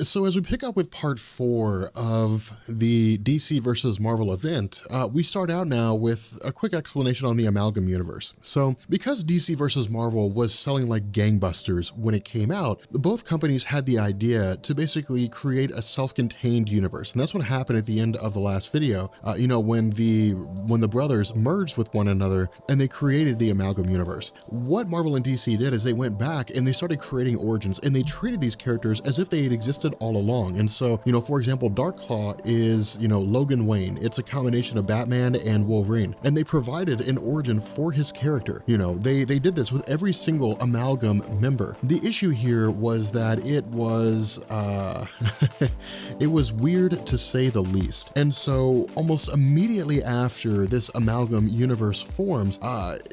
So as we pick up with part 4 of the DC versus Marvel event, we start out now with a quick explanation on the Amalgam universe. So because DC versus Marvel was selling like gangbusters when it came out, both companies had the idea to basically create a self-contained universe. And that's what happened at the end of the last video, when the brothers merged with one another and they created the Amalgam universe. What Marvel and DC did is they went back and they started creating origins, and they treated these characters as if they had existed all along. And so, for example, Darkclaw is, Logan Wayne. It's a combination of Batman and Wolverine. And they provided an origin for his character. They did this with every single Amalgam member. The issue here was that it was, it was weird to say the least. And so almost immediately after this Amalgam universe forms,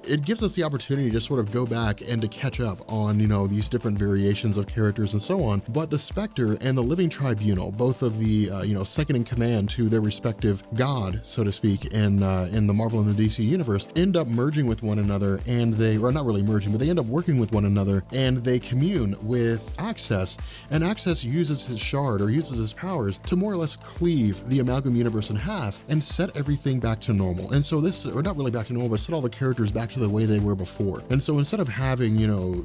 it gives us the opportunity to sort of go back and to catch up on, these different variations of characters and so on. But the Spectre and the Living Tribunal, both of the, second in command to their respective god, so to speak, in the Marvel and the DC universe, end up merging with one another, and or not really merging, but they end up working with one another, and they commune with Access, and Access uses his shard, or uses his powers, to more or less cleave the Amalgam universe in half and set everything back to normal. And so this, or not really back to normal, but set all the characters back to the way they were before. And so instead of having,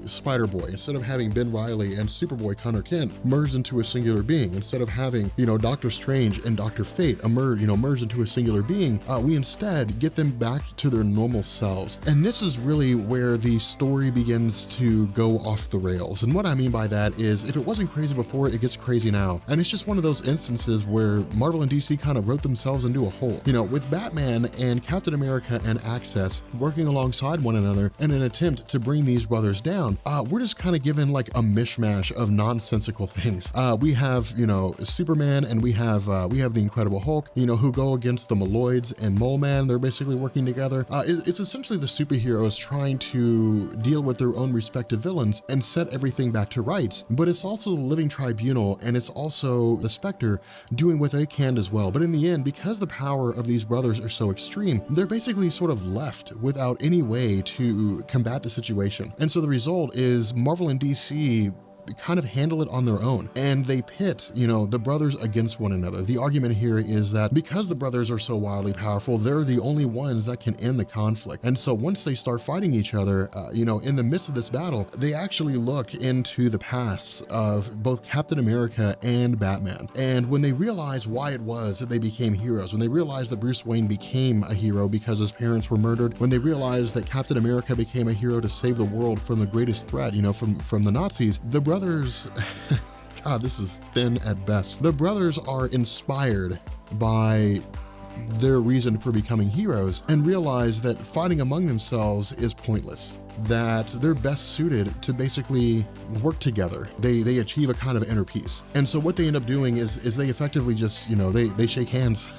Spider-Boy, instead of having Ben Reilly and Superboy Connor Kent merged into a singular being, instead of having, Doctor Strange and Dr. Fate merged into a singular being, we instead get them back to their normal selves. And this is really where the story begins to go off the rails. And what I mean by that is, if it wasn't crazy before, it gets crazy now. And it's just one of those instances where Marvel and DC kind of wrote themselves into a hole. With Batman and Captain America and Access working alongside one another in an attempt to bring these brothers down, we're just kind of given like a mishmash of nonsensical things. We have, Superman, and we have the Incredible Hulk, who go against the Maloids and Mole Man. They're basically working together. It's essentially the superheroes trying to deal with their own respective villains and set everything back to rights. But it's also the Living Tribunal, and it's also the Spectre doing what they can as well. But in the end, because the power of these brothers are so extreme, they're basically sort of left without any way to combat the situation. And so the result is Marvel and DC kind of handle it on their own, and they pit, the brothers against one another. The argument here is that because the brothers are so wildly powerful, they're the only ones that can end the conflict. And so once they start fighting each other, in the midst of this battle, they actually look into the pasts of both Captain America and Batman. And when they realize why it was that they became heroes, when they realized that Bruce Wayne became a hero because his parents were murdered, when they realized that Captain America became a hero to save the world from the greatest threat, from the Nazis, the brothers, God, this is thin at best. The brothers are inspired by their reason for becoming heroes and realize that fighting among themselves is pointless, that they're best suited to basically work together. They achieve a kind of inner peace. And so what they end up doing is they effectively just, they shake hands.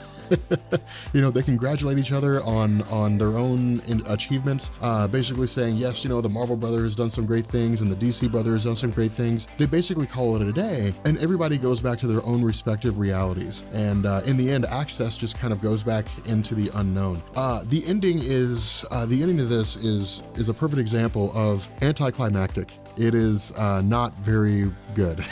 They congratulate each other on their own achievements, basically saying, yes, the Marvel brother has done some great things and the DC brother has done some great things. They basically call it a day, and everybody goes back to their own respective realities. And in the end, Access just kind of goes back into the unknown. The ending of this is a perfect example of anticlimactic. It is not very good.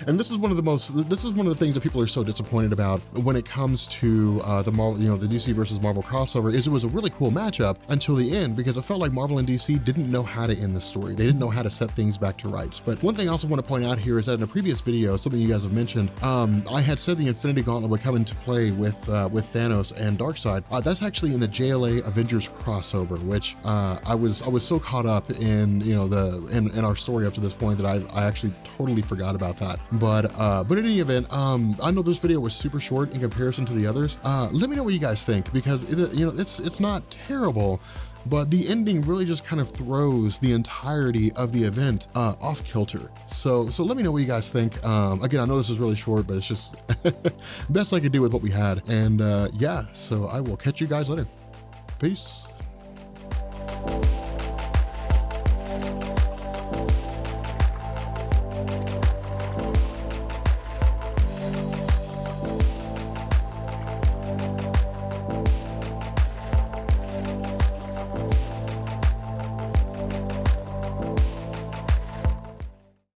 And this is one of the things that people are so disappointed about when it comes to the Marvel, the DC versus Marvel crossover, is it was a really cool matchup until the end, because it felt like Marvel and DC didn't know how to end the story. They didn't know how to set things back to rights. But one thing I also want to point out here is that in a previous video, something you guys have mentioned, I had said the Infinity Gauntlet would come into play with Thanos and Darkseid. That's actually in the JLA Avengers crossover, which I was so caught up in in our story up to this point that I actually totally forgot about that. But in any event, I know this video was super short in comparison to the others. Let me know what you guys think, because it's not terrible, but the ending really just kind of throws the entirety of the event off kilter. So let me know what you guys think. Again, I know this is really short, but it's just best I could do with what we had. And yeah, so I will catch you guys later. Peace.